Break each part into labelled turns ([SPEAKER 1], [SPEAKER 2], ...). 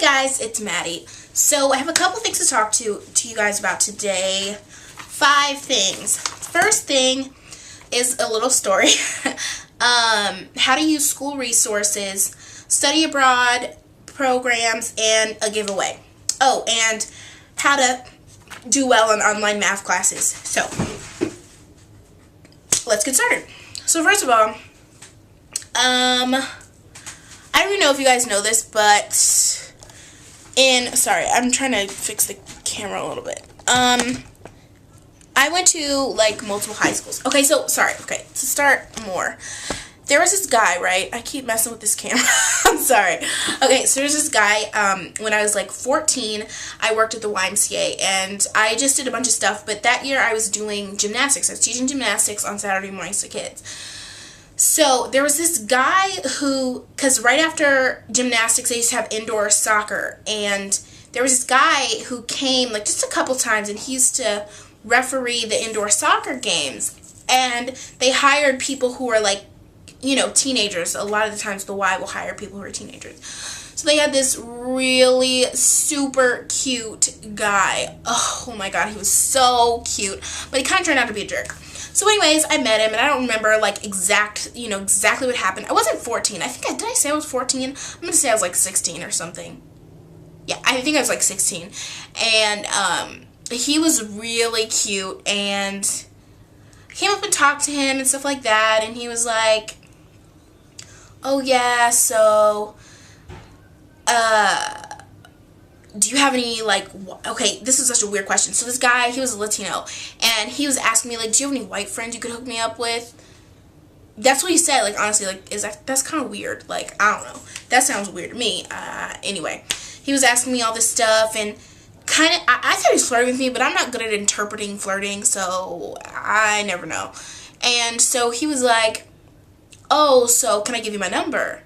[SPEAKER 1] guys, it's Maddie. So I have a couple things to talk to you guys about today. 5 things. First thing is a little story. How to use school resources, study abroad programs, and a giveaway. Oh, and how to do well in online math classes. So let's get started. So first of all, I don't even know if you guys know this, but sorry, I'm trying to fix the camera a little bit. I went to, like, multiple high schools. Okay, so, to start more. There was this guy, right? I keep messing with this camera. I'm sorry. Okay, so there's this guy, when I was, like, 14, I worked at the YMCA, and I just did a bunch of stuff, but that year I was doing gymnastics. I was teaching gymnastics on Saturday mornings to kids. So, there was this guy who, because right after gymnastics, they used to have indoor soccer, and there was this guy who came, like, just a couple times, and he used to referee the indoor soccer games, and they hired people who were, like, you know, teenagers. A lot of the times, the Y will hire people who are teenagers. So, they had this really super cute guy. Oh, my God, he was so cute, but he kind of turned out to be a jerk. So anyways, I met him, and I don't remember, like, exactly what happened. I wasn't 14. Did I say I was 14? I'm going to say I was, like, 16 or something. Yeah, I think I was, like, 16. And, he was really cute, and I came up and talked to him and stuff like that, and he was like, oh, yeah, so, do you have any, like, okay, this is such a weird question. So this guy, he was a Latino, and he was asking me, like, do you have any white friends you could hook me up with? That's what he said. Like, honestly, like, that's kind of weird. Like, I don't know. That sounds weird to me. Anyway, he was asking me all this stuff, and kind of, I thought he was flirting with me, but I'm not good at interpreting flirting, so I never know. And so he was like, oh, so can I give you my number?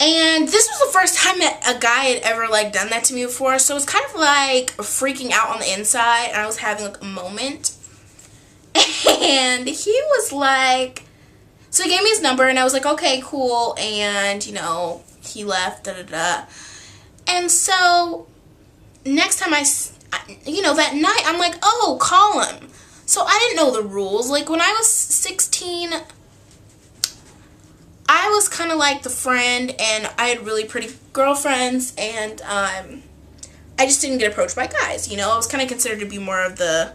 [SPEAKER 1] And this was the first time that a guy had ever, like, done that to me before, so it was kind of, like, freaking out on the inside, and I was having, like, a moment. And he was like, so he gave me his number, and I was like, okay, cool, and, you know, he left, da-da-da. And so, next time that night, I'm like, oh, call him. So I didn't know the rules. Like, when I was 16, I was kind of like the friend, and I had really pretty girlfriends, and I just didn't get approached by guys, you know. I was kind of considered to be more of the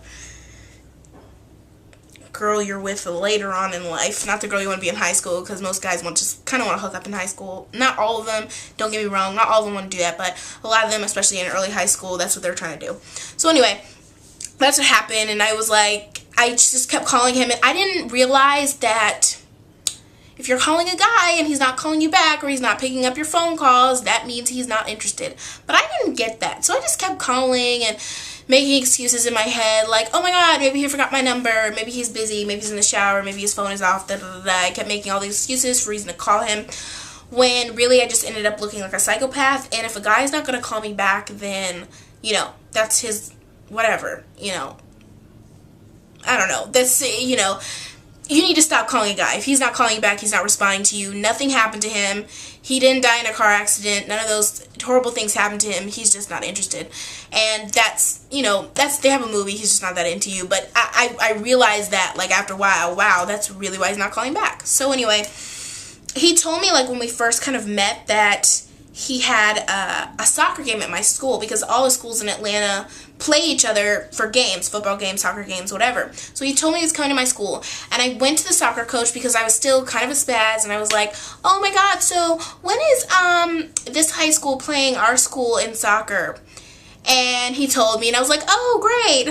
[SPEAKER 1] girl you're with later on in life, not the girl you want to be in high school, because most guys kind of want to hook up in high school. Not all of them, don't get me wrong, not all of them want to do that, but a lot of them, especially in early high school, that's what they're trying to do. So anyway, that's what happened, and I was like, I just kept calling him, and I didn't realize that if you're calling a guy and he's not calling you back, or he's not picking up your phone calls, that means he's not interested. But I didn't get that, so I just kept calling and making excuses in my head, like, oh my God, maybe he forgot my number, maybe he's busy, maybe he's in the shower, maybe his phone is off, da-da-da-da. I kept making all these excuses for reason to call him, when really I just ended up looking like a psychopath. And if a guy's not going to call me back, then, you know, that's his, whatever, you know, I don't know, that's, you know, you need to stop calling a guy. If he's not calling you back, he's not responding to you, nothing happened to him, he didn't die in a car accident, none of those horrible things happened to him, he's just not interested. And that's, you know, they have a movie, he's just not that into you. But I realized that, like, after a while, wow, that's really why he's not calling back. So anyway, he told me, like, when we first kind of met, that he had a soccer game at my school, because all the schools in Atlanta play each other for games, football games, soccer games, whatever. So he told me he was coming to my school, and I went to the soccer coach because I was still kind of a spaz, and I was like, oh my God, so when is this high school playing our school in soccer? And he told me, and I was like, oh, great.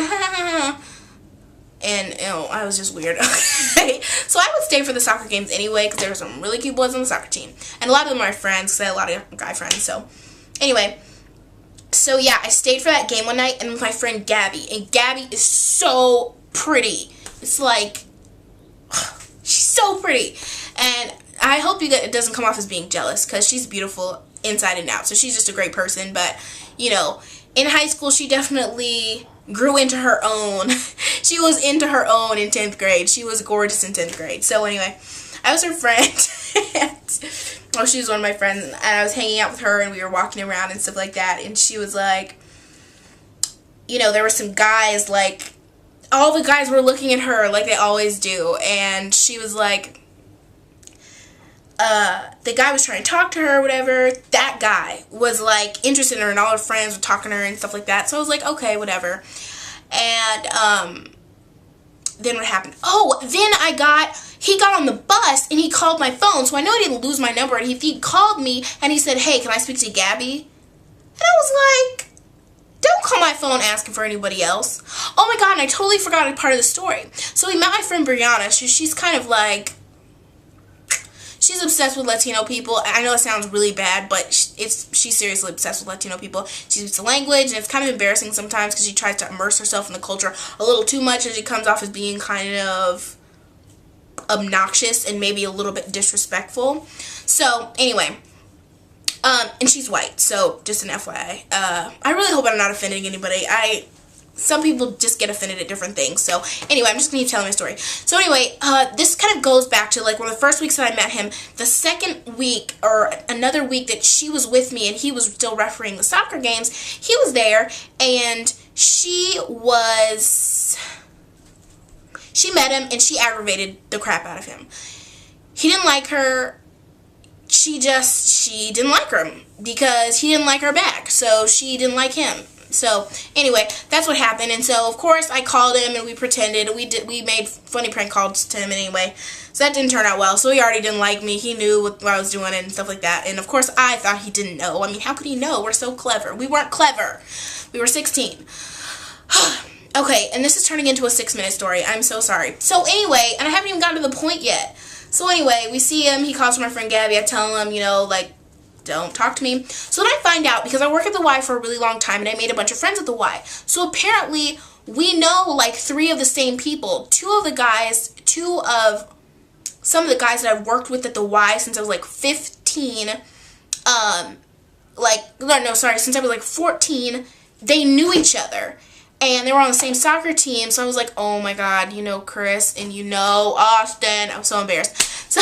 [SPEAKER 1] And, you know, I was just weird. Okay. So I would stay for the soccer games anyway, because there were some really cute boys on the soccer team. And a lot of them are my friends, because I had a lot of guy friends. So, anyway. So, yeah, I stayed for that game one night, and with my friend Gabby. And Gabby is so pretty. It's like, she's so pretty. And I hope it doesn't come off as being jealous, because she's beautiful inside and out. So she's just a great person. But, you know, in high school, she definitely grew into her own. She was into her own in 10th grade. She was gorgeous in 10th grade. So anyway, I was her friend. Well, she was one of my friends, and I was hanging out with her, and we were walking around and stuff like that, and she was like, you know, there were some guys, like, all the guys were looking at her like they always do, and she was like, the guy was trying to talk to her or whatever. That guy was, like, interested in her, and all her friends were talking to her and stuff like that, so I was like, okay, whatever. And, then what happened? Oh, then he got on the bus, and he called my phone, so I know he didn't lose my number, and he called me, and he said, hey, can I speak to Gabby? And I was like, don't call my phone asking for anybody else. Oh my god, and I totally forgot a part of the story. So we met my friend Brianna. She's kind of like, she's obsessed with Latino people. I know it sounds really bad, but she's seriously obsessed with Latino people. She speaks the language, and it's kind of embarrassing sometimes because she tries to immerse herself in the culture a little too much, and she comes off as being kind of obnoxious and maybe a little bit disrespectful. So, anyway, and she's white, so just an FYI. I really hope I'm not offending anybody. Some people just get offended at different things. So, anyway, I'm just going to keep telling my story. So, anyway, this kind of goes back to, like, one of the first weeks that I met him. The second week, or another week that she was with me and he was still refereeing the soccer games, he was there, and she met him, and she aggravated the crap out of him. He didn't like her. She didn't like her because he didn't like her back, so she didn't like him. So, anyway, that's what happened, and so, of course, I called him, and we pretended, we made funny prank calls to him anyway, so that didn't turn out well, so he already didn't like me. He knew what I was doing and stuff like that, and, of course, I thought he didn't know. I mean, how could he know? We're so clever. We weren't clever. We were 16. Okay, and this is turning into a 6-minute story. I'm so sorry. So, anyway, and I haven't even gotten to the point yet. So, anyway, we see him. He calls for my friend Gabby. I tell him, you know, like, don't talk to me. So then I find out, because I work at the Y for a really long time, and I made a bunch of friends at the Y. So apparently, we know, like, 3 of the same people. Some of the guys that I've worked with at the Y since I was, like, 15, since I was, like, 14, they knew each other. And they were on the same soccer team, so I was like, oh my god, you know Chris, and you know Austin. I was so embarrassed. So,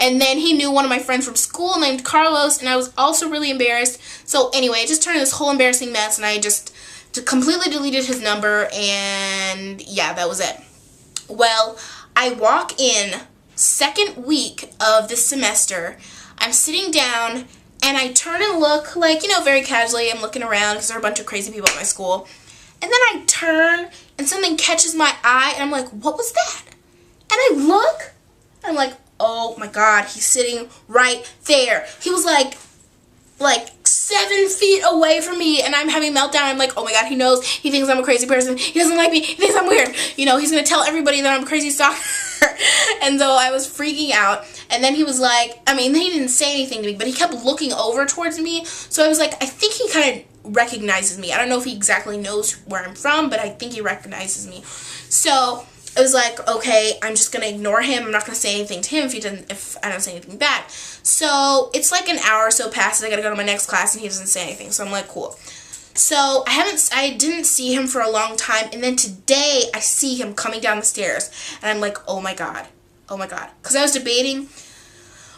[SPEAKER 1] and then he knew one of my friends from school named Carlos, and I was also really embarrassed. So anyway, it just turned into this whole embarrassing mess, and I just completely deleted his number, and yeah, that was it. Well, I walk in, second week of this semester, I'm sitting down, and I turn and look, like, you know, very casually, I'm looking around, because there are a bunch of crazy people at my school. And then I turn, and something catches my eye, and I'm like, what was that? And I look, and I'm like, oh my god, he's sitting right there. He was like 7 feet away from me, and I'm having a meltdown. I'm like, oh my god, he knows. He thinks I'm a crazy person. He doesn't like me. He thinks I'm weird. You know, he's going to tell everybody that I'm a crazy stalker. And so I was freaking out. And then he was like, I mean, he didn't say anything to me, but he kept looking over towards me. So I was like, I think he kind of recognizes me. I don't know if he exactly knows where I'm from, but I think he recognizes me. So I was like, okay, I'm just gonna ignore him. I'm not gonna say anything to him if I don't say anything back. So it's like an hour or so passes. I gotta go to my next class, and he doesn't say anything. So I'm like, cool. So I didn't see him for a long time, and then today I see him coming down the stairs, and I'm like, oh my god, because I was debating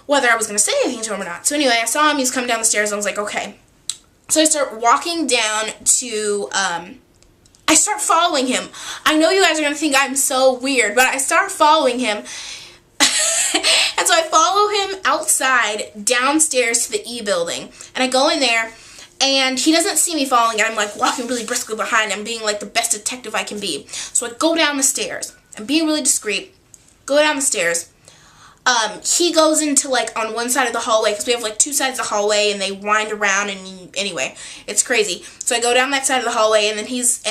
[SPEAKER 1] whether I was gonna say anything to him or not. So anyway, I saw him. He's coming down the stairs. And I was like, okay. So I start walking down to, I start following him. I know you guys are going to think I'm so weird, but I start following him. And so I follow him outside, downstairs to the E building. And I go in there, and he doesn't see me following, and I'm like walking really briskly behind him, being like the best detective I can be. So I go down the stairs. I'm being really discreet. Go down the stairs. He goes into, like, on one side of the hallway, because we have, like, 2 sides of the hallway, and they wind around, and anyway, it's crazy. So I go down that side of the hallway, and then he goes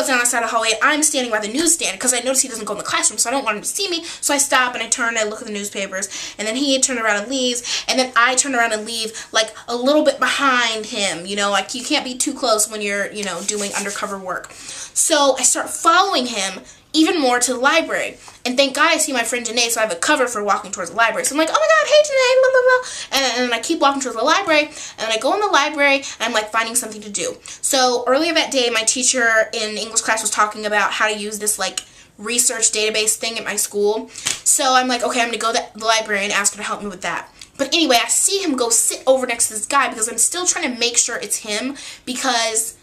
[SPEAKER 1] down that side of the hallway, and I'm standing by the newsstand, because I notice he doesn't go in the classroom, so I don't want him to see me, so I stop, and I turn, and I look at the newspapers, and then he turns around and leaves, and then I turn around and leave, like, a little bit behind him, you know, like, you can't be too close when you're, you know, doing undercover work. So I start following him even more to the library. And thank God I see my friend Janae, so I have a cover for walking towards the library. So I'm like, oh my god, hey Janae, blah, blah, blah. And I keep walking towards the library, and then I go in the library, and I'm like finding something to do. So earlier that day, my teacher in English class was talking about how to use this like research database thing at my school. So I'm like, okay, I'm going to go to the library and ask her to help me with that. But anyway, I see him go sit over next to this guy because I'm still trying to make sure it's him, because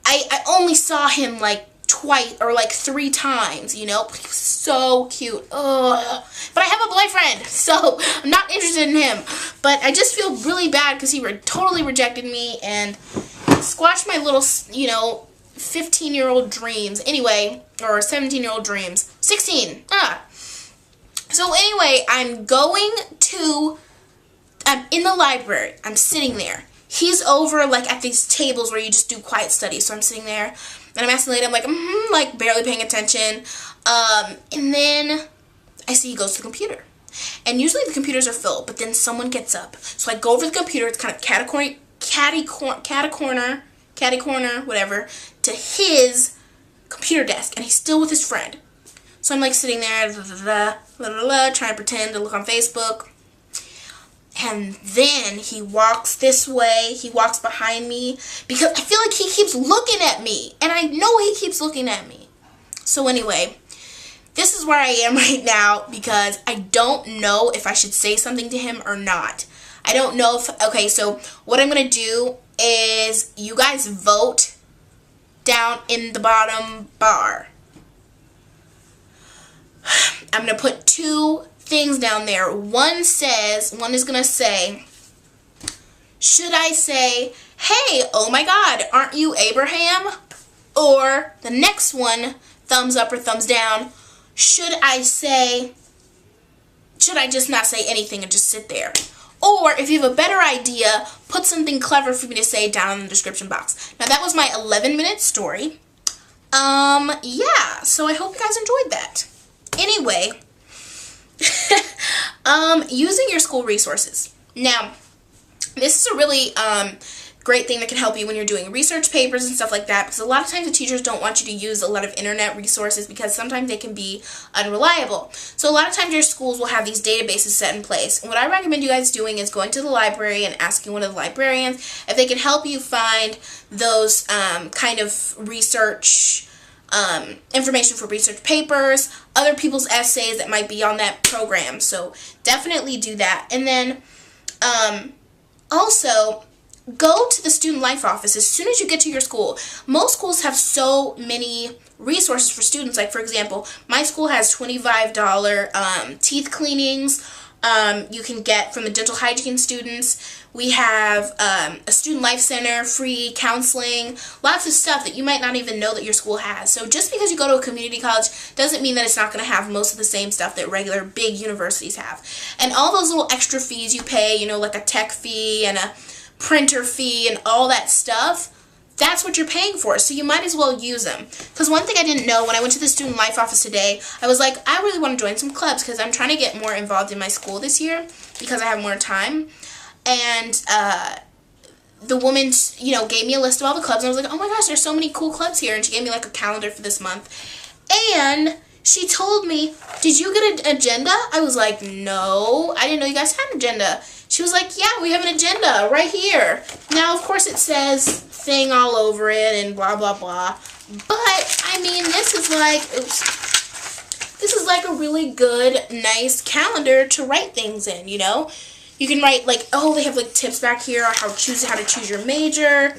[SPEAKER 1] I only saw him like twice or like 3 times, you know. He was so cute. Ugh. But I have a boyfriend, so I'm not interested in him. But I just feel really bad because he totally rejected me and squashed my little, you know, 15-year-old dreams. Anyway, or 17-year-old dreams. 16. So anyway, I'm in the library. I'm sitting there. He's over like at these tables where you just do quiet study. So I'm sitting there and I'm asking the lady, I'm like barely paying attention. And then I see he goes to the computer. And usually the computers are full, but then someone gets up. So I go over to the computer, it's kind of catty corner, whatever, to his computer desk, and he's still with his friend. So I'm like sitting there, trying to pretend to look on Facebook. And then he walks this way, he walks behind me, because I feel like he keeps looking at me, and I know he keeps looking at me. So anyway, this is where I am right now, because I don't know if I should say something to him or not. I don't know if, okay, so what I'm going to do is you guys vote down in the bottom bar. I'm going to put 2 things down there. One is going to say, should I say, hey, oh my God, aren't you Abraham? Or the next one, thumbs up or thumbs down, should I just not say anything and just sit there? Or if you have a better idea, put something clever for me to say down in the description box. Now that was my 11-minute story. Yeah, so I hope you guys enjoyed that. Anyway, using your school resources. Now, this is a really great thing that can help you when you're doing research papers and stuff like that, because a lot of times the teachers don't want you to use a lot of internet resources because sometimes they can be unreliable. So a lot of times your schools will have these databases set in place. And what I recommend you guys doing is going to the library and asking one of the librarians if they can help you find those kind of research information for research papers, other people's essays that might be on that program. So definitely do that. And then also go to the student life office as soon as you get to your school. Most schools have so many resources for students. Like, for example, my school has $25 teeth cleanings you can get from the dental hygiene students. We have a student life center, free counseling, lots of stuff that you might not even know that your school has. So just because you go to a community college doesn't mean that it's not going to have most of the same stuff that regular big universities have. And all those little extra fees you pay, you know, like a tech fee and a printer fee and all that stuff, that's what you're paying for, so you might as well use them. Because one thing I didn't know when I went to the student life office today, I was like, I really want to join some clubs because I'm trying to get more involved in my school this year because I have more time. And the woman, you know, gave me a list of all the clubs, and I was like, oh my gosh, there's so many cool clubs here, and she gave me like a calendar for this month. And she told me, did you get an agenda? I was like, no, I didn't know you guys had an agenda. She was like, yeah, we have an agenda right here. Now, of course, it says thing all over it and blah, blah, blah. But, I mean, this is like, oops, this is like a really good, nice calendar to write things in, you know? You can write, like, oh, they have, like, tips back here on how to choose your major.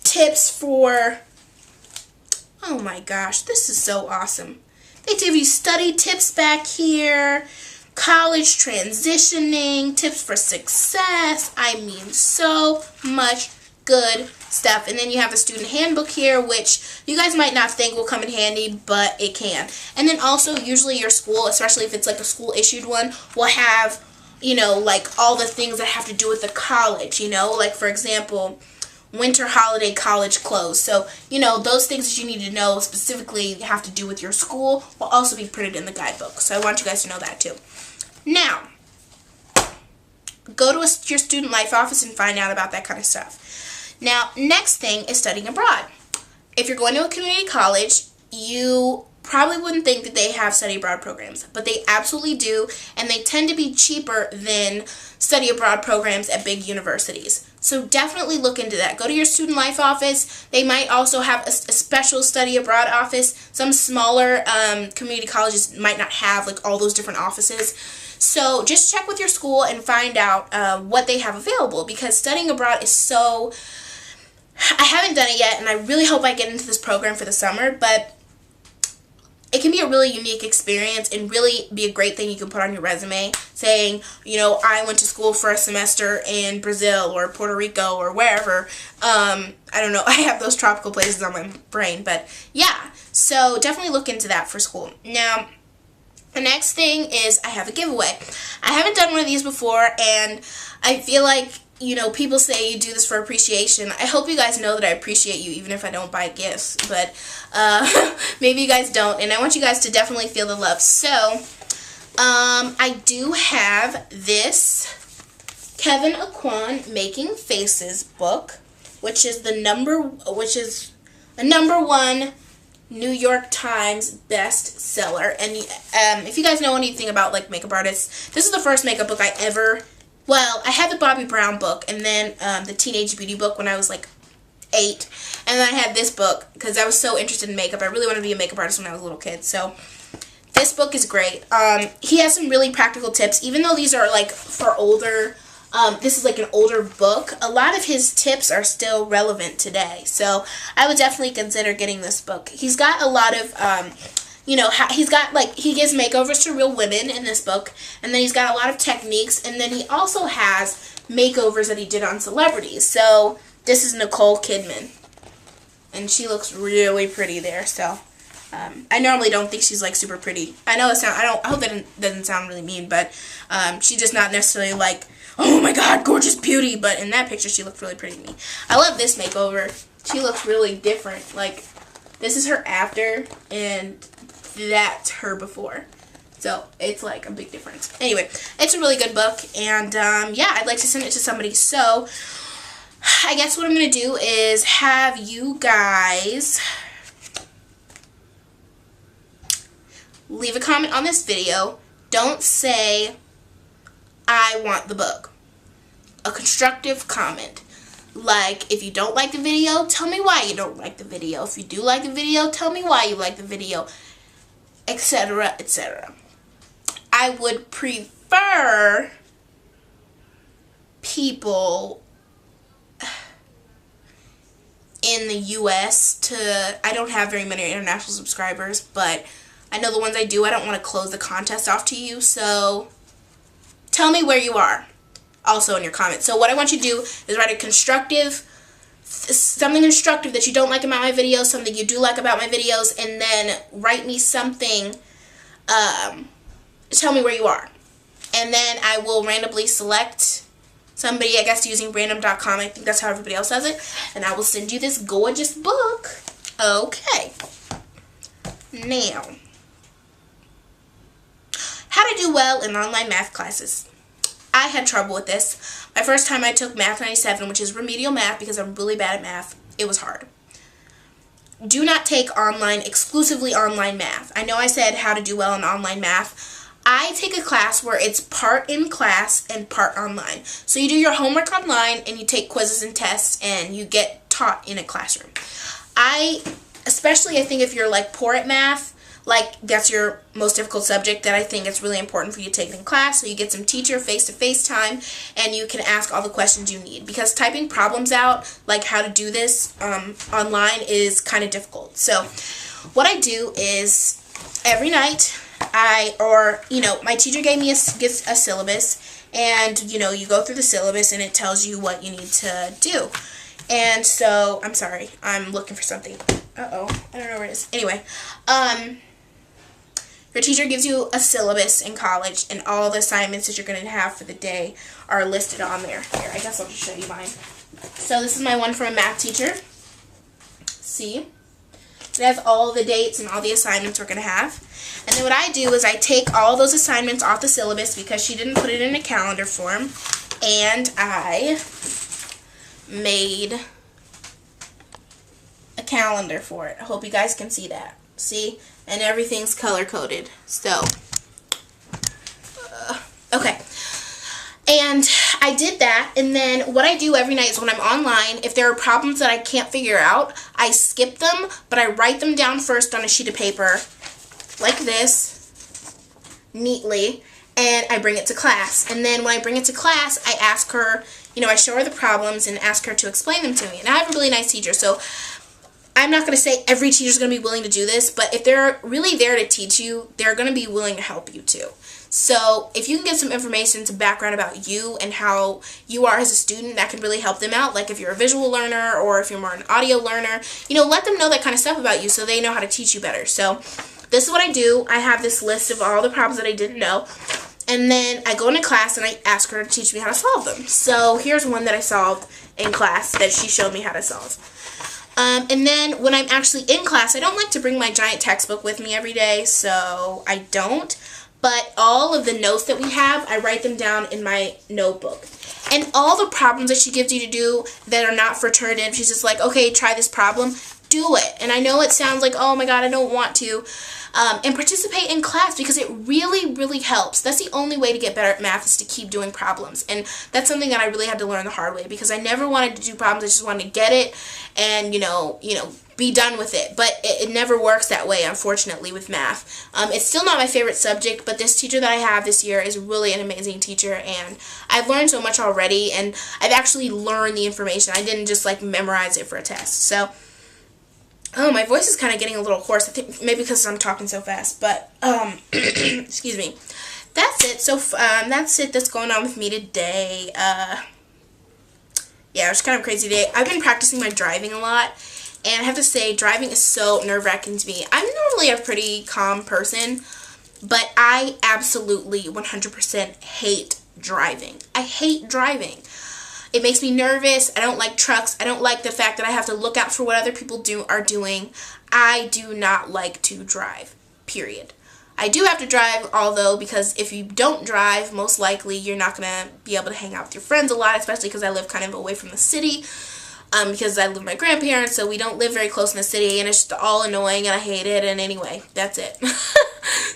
[SPEAKER 1] Tips for, oh my gosh, this is so awesome. They give you study tips back here. College transitioning, tips for success. I mean, so much good stuff. And then you have a student handbook here, which you guys might not think will come in handy, but it can. And then also, usually your school, especially if it's like a school issued one, will have, you know, like all the things that have to do with the college, you know, like for example, winter holiday college clothes. So, you know, those things that you need to know specifically have to do with your school will also be printed in the guidebook. So I want you guys to know that too. Now, go to your student life office and find out about that kind of stuff. Now, next thing is studying abroad. If you're going to a community college, you probably wouldn't think that they have study abroad programs, but they absolutely do, and they tend to be cheaper than study abroad programs at big universities. So definitely look into that. Go to your student life office. They might also have a special study abroad office. Some smaller community colleges might not have like all those different offices. So just check with your school and find out what they have available, because studying abroad is so... I haven't done it yet, and I really hope I get into this program for the summer, but it can be a really unique experience and really be a great thing you can put on your resume, saying, you know, I went to school for a semester in Brazil or Puerto Rico or wherever. I don't know. I have those tropical places on my brain, but yeah. So definitely look into that for school. Now, the next thing is I have a giveaway. I haven't done one of these before, and I feel like, you know, people say you do this for appreciation. I hope you guys know that I appreciate you, even if I don't buy gifts. But maybe you guys don't, and I want you guys to definitely feel the love. So I do have this Kevin Aquan Making Faces book, which is a number 1 New York Times bestseller. And if you guys know anything about like makeup artists, this is the first makeup book I ever. Well, I had the Bobbi Brown book, and then the Teenage Beauty book when I was like 8, and then I had this book because I was so interested in makeup. I really wanted to be a makeup artist when I was a little kid, so this book is great. He has some really practical tips, even though these are like for older. This is like an older book. A lot of his tips are still relevant today, so I would definitely consider getting this book. He's got a lot of you know, he's got, like, he gives makeovers to real women in this book, and then he's got a lot of techniques, and then he also has makeovers that he did on celebrities. So, this is Nicole Kidman, and she looks really pretty there, so, I normally don't think she's, like, super pretty. I know I hope that doesn't sound really mean, but, she's just not necessarily, like, oh my god, gorgeous beauty, but in that picture, she looked really pretty to me. I love this makeover. She looks really different. Like, this is her after, and that's her before. So, it's like a big difference. Anyway, it's a really good book, and yeah, I'd like to send it to somebody. So, I guess what I'm going to do is have you guys leave a comment on this video. Don't say, I want the book. A constructive comment. Like, if you don't like the video, tell me why you don't like the video. If you do like the video, tell me why you like the video. Etc., etc. I would prefer people in the U.S. to, I don't have very many international subscribers, but I know the ones I do, I don't want to close the contest off to you, so tell me where you are also in your comments. So what I want you to do is write a constructive, something constructive that you don't like about my videos, something you do like about my videos, and then write me something, tell me where you are. And then I will randomly select somebody, I guess using random.com, I think that's how everybody else does it, and I will send you this gorgeous book. Okay. Now, how to do well in online math classes. I had trouble with this. My first time I took Math 97, which is remedial math because I'm really bad at math, it was hard. Do not take exclusively online math. I know I said how to do well in online math. I take a class where it's part in class and part online. So you do your homework online and you take quizzes and tests and you get taught in a classroom. Especially I think if you're like poor at math, like that's your most difficult subject, that I think it's really important for you to take it in class so you get some teacher face-to-face time and you can ask all the questions you need, because typing problems out, like how to do this online, is kind of difficult. So what I do is every night my teacher gave me a syllabus, and you go through the syllabus and it tells you what you need to do. And so, I'm sorry, I'm looking for something. Uh-oh, I don't know where it is. Anyway, your teacher gives you a syllabus in college, and all the assignments that you're going to have for the day are listed on there. Here, I guess I'll just show you mine. So this is my one from a math teacher. See? It has all the dates and all the assignments we're going to have. And then what I do is I take all those assignments off the syllabus because she didn't put it in a calendar form, and I made a calendar for it. I hope you guys can see that. See? and everything's color-coded. So, okay. And I did that, and then what I do every night is when I'm online, if there are problems that I can't figure out, I skip them, but I write them down first on a sheet of paper, like this, neatly, and I bring it to class. And then when I bring it to class, I ask her, I show her the problems and ask her to explain them to me. And I have a really nice teacher, so I'm not going to say every teacher is going to be willing to do this, but if they're really there to teach you, they're going to be willing to help you too. So if you can get some information, some background about you and how you are as a student, that can really help them out. Like if you're a visual learner or if you're more an audio learner, let them know that kind of stuff about you so they know how to teach you better. So this is what I do. I have this list of all the problems that I didn't know. And then I go into class and I ask her to teach me how to solve them. So here's one that I solved in class that she showed me how to solve. And then when I'm actually in class, I don't like to bring my giant textbook with me every day, so I don't. But all of the notes that we have, I write them down in my notebook. And all the problems that she gives you to do that are not fraternative, she's just like, okay, try this problem, do it. And I know it sounds like, oh my god, I don't want to. And participate in class because it really, really helps. That's the only way to get better at math is to keep doing problems. And that's something that I really had to learn the hard way because I never wanted to do problems. I just wanted to get it and, be done with it. But it never works that way, unfortunately, with math. It's still not my favorite subject, but this teacher that I have this year is really an amazing teacher, and I've learned so much already, and I've actually learned the information. I didn't just, memorize it for a test. So, oh, my voice is kind of getting a little hoarse. I think maybe because I'm talking so fast, but, excuse me. That's it. So, that's it that's going on with me today. Yeah, it was kind of a crazy day. I've been practicing my driving a lot. And I have to say, driving is so nerve-wracking to me. I'm normally a pretty calm person, but I absolutely 100% hate driving. I hate driving. It makes me nervous. I don't like trucks. I don't like the fact that I have to look out for what other people are doing. I do not like to drive, period. I do have to drive, although, because if you don't drive, most likely you're not going to be able to hang out with your friends a lot, especially because I live kind of away from the city. Because I live with my grandparents, so we don't live very close in the city, and it's just all annoying, and I hate it, and anyway, that's it.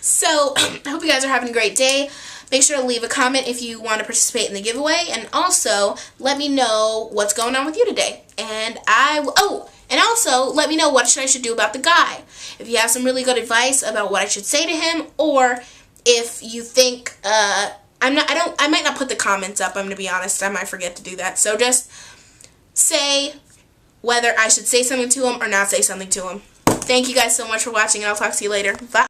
[SPEAKER 1] So, I hope you guys are having a great day. Make sure to leave a comment if you want to participate in the giveaway, and also, let me know what's going on with you today. And and also, let me know what I should do about the guy. If you have some really good advice about what I should say to him, or if you think, I might not put the comments up, I'm going to be honest, I might forget to do that, so just say whether I should say something to him or not say something to him. Thank you guys so much for watching, and I'll talk to you later. Bye.